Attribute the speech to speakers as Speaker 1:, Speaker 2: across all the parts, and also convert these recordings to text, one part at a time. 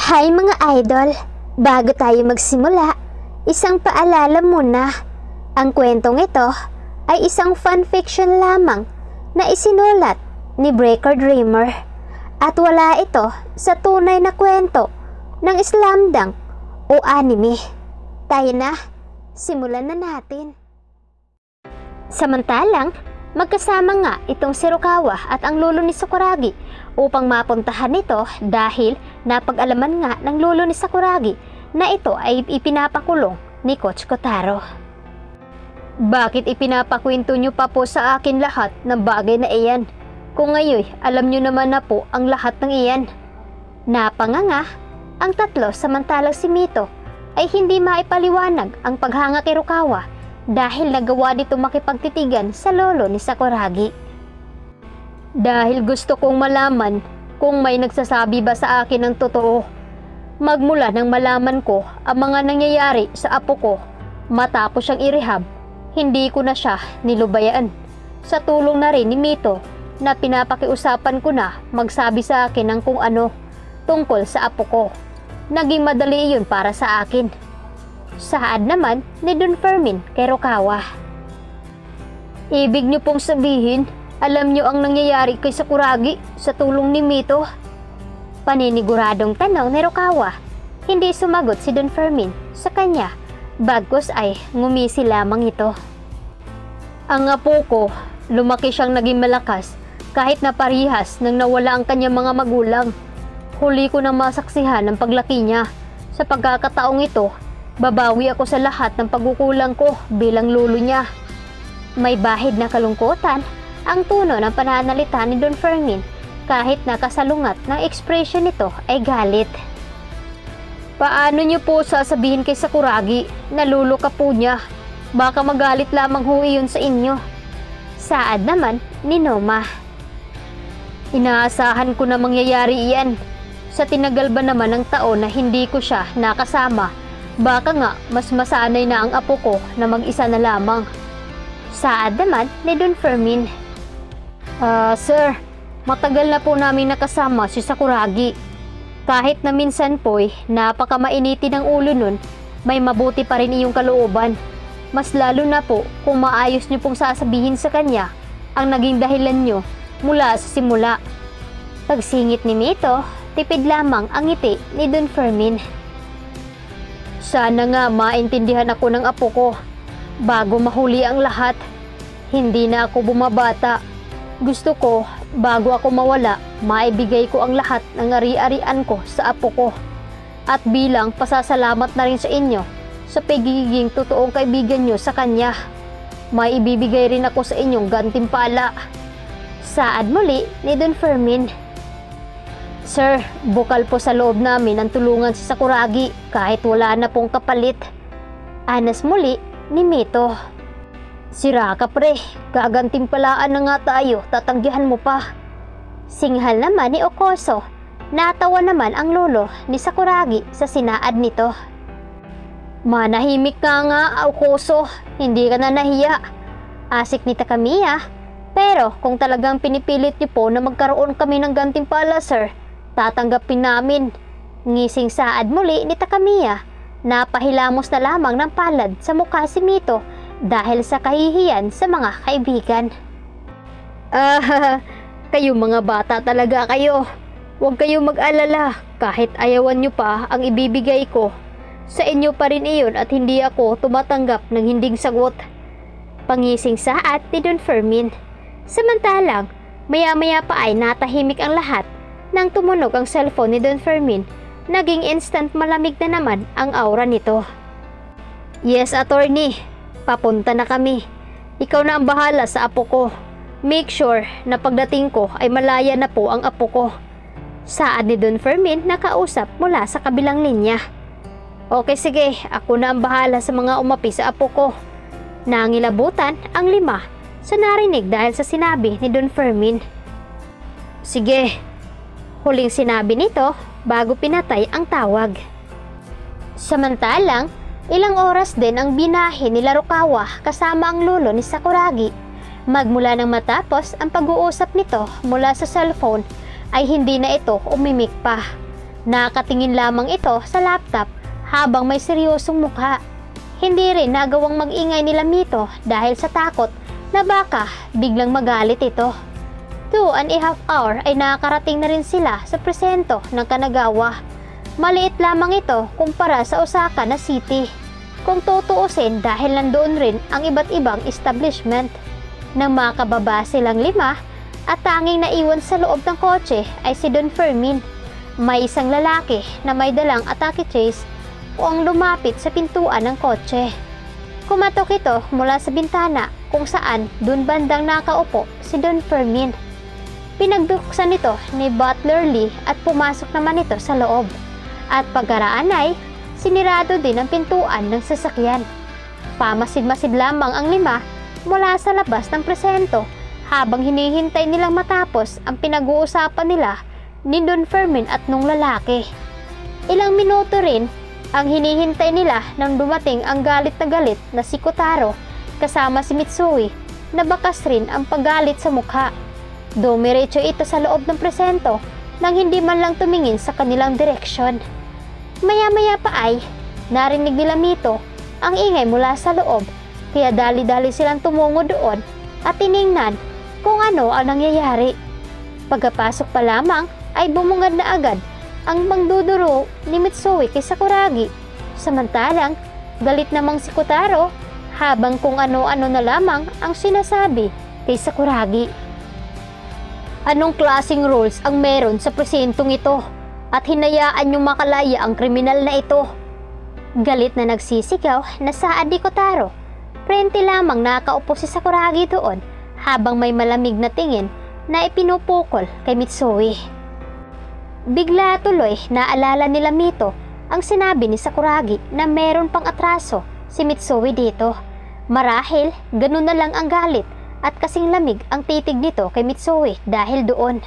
Speaker 1: Hi mga idol! Bago tayo magsimula, isang paalala muna. Ang kwentong ito ay isang fanfiction lamang na isinulat ni Breaker Dreamer at wala ito sa tunay na kwento ng slamdunk o anime. Tayo na, simulan na natin. Samantalang, magkasama nga itong si Rukawa at ang lolo ni Sakuragi upang mapuntahan ito dahil napag-alaman nga ng lolo ni Sakuragi na ito ay ipinapakulong ni Coach Kotaro. Bakit ipinapakwento nyo pa po sa akin lahat ng bagay na iyan? Kung ngayon alam nyo naman na po ang lahat ng iyan. Napanganga ang tatlo samantalang si Mito ay hindi maipaliwanag ang paghanga kay Rukawa dahil nagawa nito makipagtitigan sa lolo ni Sakuragi. Dahil gusto kong malaman kung may nagsasabi ba sa akin ng totoo. Magmula nang malaman ko ang mga nangyayari sa apo ko matapos siyang i-rehab, hindi ko na siya nilubayaan. Sa tulong na rin ni Mito na pinapakiusapan ko na magsabi sa akin ng kung ano tungkol sa apo ko. Naging madali iyon para sa akin. Saad naman ni Don Fermin kay Rukawa. Ibig niyo pong sabihin, alam niyo ang nangyayari kay Sakuragi sa tulong ni Mito? Paniniguradong tanong ni Rukawa. Hindi sumagot si Don Fermin sa kanya, bagkus ay ngumisi lamang ito. Ang apo ko, lumaki siyang naging malakas kahit na parihas nang nawala ang kanyang mga magulang. Huli ko nang masaksihan ang paglaki niya. Sa pagkakataong ito, babawi ako sa lahat ng pagkukulang ko bilang lolo niya. May bahid na kalungkutan ang tono ng pananalita ni Don Fermin kahit nakasalungat ng ekspresyon nito ay galit. Paano niyo po sasabihin kay Sakuragi na lolo ka po niya? Baka magalit lamang ho iyon sa inyo. Saad naman ni Noma. Inaasahan ko na mangyayari iyan. Sa tinagal ba naman ng taon na hindi ko siya nakasama, baka nga mas masanay na ang apo ko na mag-isa na lamang. Saad naman ni Don Fermin. Sir, matagal na po namin nakasama si Sakuragi. Kahit na minsan po'y napakamainitin ng ulo nun, may mabuti pa rin iyong kalooban. Mas lalo na po kung maayos niyo pong sasabihin sa kanya ang naging dahilan niyo mula sa simula. Pagsingit ni Mito, tipid lamang ang ngiti ni Don Fermin. Sana nga maintindihan ako ng apo ko bago mahuli ang lahat. Hindi na ako bumabata. Gusto ko bago ako mawala, maibigay ko ang lahat ng ari-arian ko sa apo ko. At bilang pasasalamat na rin sa inyo sa pagiging totoong kaibigan nyo sa kanya, may ibibigay rin ako sa inyong gantimpala. Saad muli ni Don Fermin. Sir, bukal po sa loob namin ang tulungan si Sakuragi kahit wala na pong kapalit. Anas muli ni Mito. Sira ka pre, gagantimpalaan na nga tayo, tatanggihan mo pa. Singhal naman ni Okoso. Natawa naman ang lolo ni Sakuragi sa sinaad nito. Manahimik ka nga, Okoso, hindi ka na nahiya. Asik ni Takamiya. Pero kung talagang pinipilit niyo po na magkaroon kami ng gantimpala sir, tatanggapin namin. Ngising saad muli ni Takamiya. Napahilamos na lamang ng palad sa mukha si Mito dahil sa kahihiyan sa mga kaibigan. Kayo mga bata talaga kayo. Huwag kayong mag-alala kahit ayawan nyo pa ang ibibigay ko. Sa inyo pa rin iyon at hindi ako tumatanggap ng hinding sagot. Pangising saad ni Don Fermin. Samantalang, maya-maya pa ay natahimik ang lahat nang tumunog ang cellphone ni Don Fermin. Naging instant malamig na naman ang aura nito. Yes, attorney. Papunta na kami. Ikaw na ang bahala sa apo ko. Make sure na pagdating ko ay malaya na po ang apo ko. Saad ni Don Fermin na kausap mula sa kabilang linya. Okay sige, ako na ang bahala sa mga umapi sa apo ko. Nangilabutan ang lima sa narinig dahil sa sinabi ni Don Fermin. Sige, huling sinabi nito bago pinatay ang tawag. Samantalang, ilang oras din ang binahe nila Rukawa kasama ang lolo ni Sakuragi. Magmula nang matapos ang pag-uusap nito mula sa cellphone ay hindi na ito umimik pa. Nakatingin lamang ito sa laptop habang may seryosong mukha. Hindi rin nagawang mag-ingay nila Mito dahil sa takot na baka biglang magalit ito. 2.5 hour ay nakarating na rin sila sa presento ng Kanagawa. Maliit lamang ito kumpara sa Osaka na city. Kung tutuusin dahil nandoon rin ang iba't ibang establishment. Nang makababa silang 5 at tanging naiwan sa loob ng kotse ay si Don Fermin. May isang lalaki na may dalang atake chase o ang lumapit sa pintuan ng kotse. Kumatok ito mula sa bintana kung saan dun bandang nakaupo si Don Fermin. Pinagbuksan ito ni Butler Lee at pumasok naman ito sa loob. At pagkaraan ay sinirado din ang pintuan ng sasakyan. Pamasid-masid lamang ang 5 mula sa labas ng presento habang hinihintay nilang matapos ang pinag-uusapan nila ni Don Fermin at nung lalaki. Ilang minuto rin ang hinihintay nila nang dumating ang galit na si Kotaro kasama si Mitsui na bakas rin ang paggalit sa mukha. Dumiretso ito sa loob ng presento nang hindi man lang tumingin sa kanilang direksyon. Maya-maya pa ay narinig nila Mito ang ingay mula sa loob kaya dali-dali silang tumungo doon at tiningnan kung ano ang nangyayari. Pagkapasok pa lamang ay bumungad na agad ang pangduduro ni Mitsui kay Sakuragi. Samantalang galit namang si Kotaro habang kung ano-ano na lamang ang sinasabi kay Sakuragi. Anong klaseng rules ang meron sa presentong ito at hinayaan yung makalaya ang kriminal na ito? Galit na nagsisigaw na saad ni Kotaro. Prente lamang nakaupo si Sakuragi doon habang may malamig na tingin na ipinupukol kay Mitsui. Bigla tuloy naalala nila Mito ang sinabi ni Sakuragi na meron pang atraso si Mitsui dito. Marahil ganun na lang ang galit at kasing lamig ang titig nito kay Mitsui dahil doon.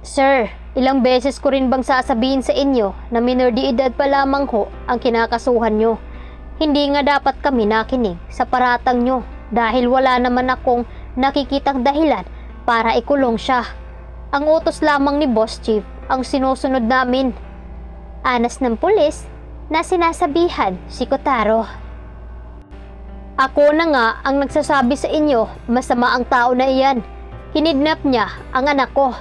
Speaker 1: Sir, ilang beses ko rin bang sasabihin sa inyo na minor de edad pa lamang ho ang kinakasuhan nyo. Hindi nga dapat kami nakinig sa paratang nyo dahil wala naman akong nakikitang dahilan para ikulong siya. Ang utos lamang ni Boss Chief ang sinusunod namin. Anas ng pulis na sinasabihan si Kotaro. Ako na nga ang nagsasabi sa inyo, masama ang tao na iyan. Kinidnap niya ang anak ko.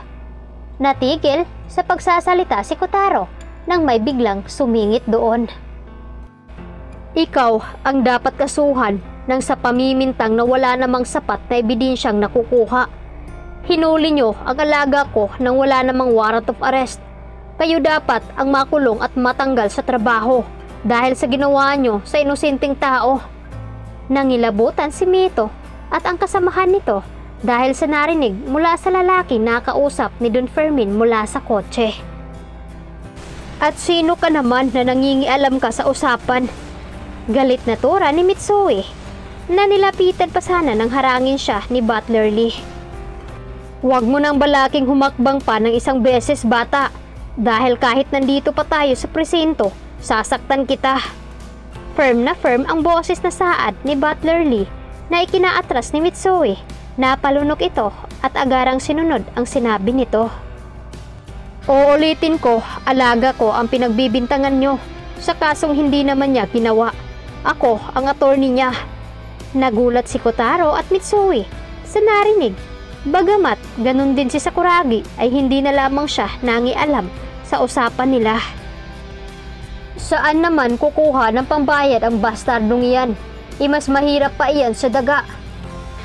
Speaker 1: Natigil sa pagsasalita si Kotaro nang may biglang sumingit doon. Ikaw ang dapat kasuhan nang sa pamimintang na wala namang sapat na ebidensyang nakukuha. Hinuli nyo ang alaga ko nang wala namang warrant of arrest. Kayo dapat ang makulong at matanggal sa trabaho dahil sa ginawa nyo sa inosenteng tao. Nangilabutan si Mito at ang kasamahan nito dahil sa narinig mula sa lalaki na kausap ni Don Fermin mula sa kotse. At sino ka naman na nangingialam ka sa usapan? Galit na tura ni Mitsui na nilapitan pa sana nang harangin siya ni Butler Lee. Huwag mo nang balaking humakbang pa ng isang beses, bata, dahil kahit nandito pa tayo sa presinto, sasaktan kita. Firm na firm ang boses na saad ni Butler Lee na ikinaatras ni Mitsui. Napalunok ito at agarang sinunod ang sinabi nito. Uulitin ko, alaga ko ang pinagbibintangan nyo sa kasong hindi naman niya ginawa. Ako ang attorney niya. Nagulat si Kotaro at Mitsui sa narinig. Bagamat ganun din si Sakuragi ay hindi na lamang siya nangialam sa usapan nila. Saan naman kukuha ng pambayad ang bastardong iyan? Mas mahirap pa iyan sa daga.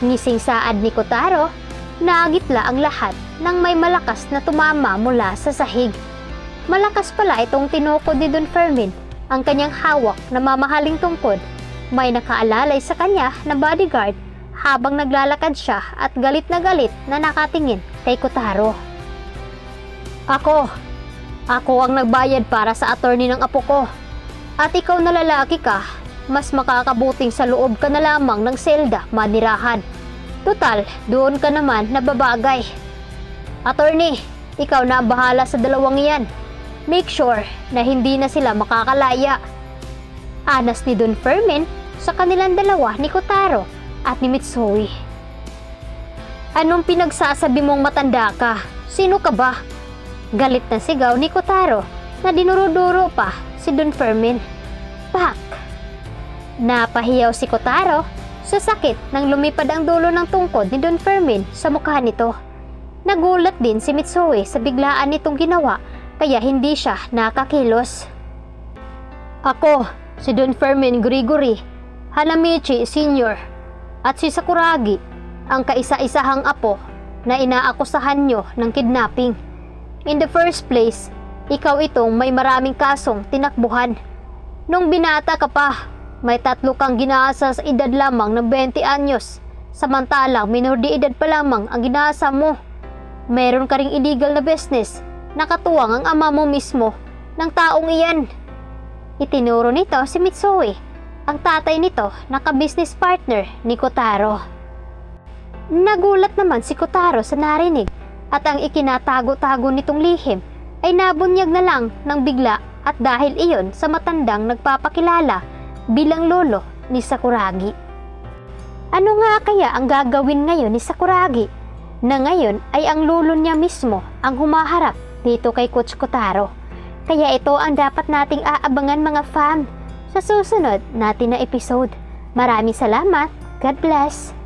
Speaker 1: Ngising saad ni Kotaro, nagitla ang lahat nang may malakas na tumama mula sa sahig. Malakas pala itong tinukod ni Don Fermin ang kanyang hawak na mamahaling tungkod. May nakaalalay sa kanya na bodyguard habang naglalakad siya at galit na nakatingin kay Kotaro. Ako ang nagbayad para sa attorney ng apo ko. At ikaw na lalaki ka, mas makakabuting sa loob ka na lamang ng selda manirahan. Tutal, doon ka naman nababagay. Attorney, ikaw na ang bahala sa dalawang iyan. Make sure na hindi na sila makakalaya. Anas ni Don Fermin sa kanilang dalawa ni Kotaro at ni Mitsui. Anong pinagsasabi mong matanda ka? Sino ka ba? Galit na sigaw ni Kotaro na dinuruduro pa si Don Fermin. Pak! Napahiyaw si Kotaro sa sakit nang lumipad ang dulo ng tungkod ni Don Fermin sa mukha nito. Nagulat din si Mitsue sa biglaan nitong ginawa kaya hindi siya nakakilos. Ako, si Don Fermin Grigori Hanamichi Sr. at si Sakuragi, ang kaisa-isahang apo na inaakusahan nyo ng kidnapping. In the first place, ikaw itong may maraming kasong tinakbuhan. Nung binata ka pa, may 3 kang ginaasa sa edad lamang ng 20 anyos, samantalang minor de edad pa lamang ang ginaasa mo. Meron ka ring illegal na business, nakatuwang ang ama mo mismo ng taong iyan. Itinuro nito si Mitsue, ang tatay nito na ka-business partner ni Kotaro. Nagulat naman si Kotaro sa narinig at ang ikinatago-tago nitong lihim ay nabunyag na lang ng bigla at dahil iyon sa matandang nagpapakilala bilang lolo ni Sakuragi. Ano nga kaya ang gagawin ngayon ni Sakuragi na ngayon ay ang lolo niya mismo ang humaharap dito kay Coach Kotaro? Kaya ito ang dapat nating aabangan mga fam sa susunod natin na episode. Maraming salamat. God bless.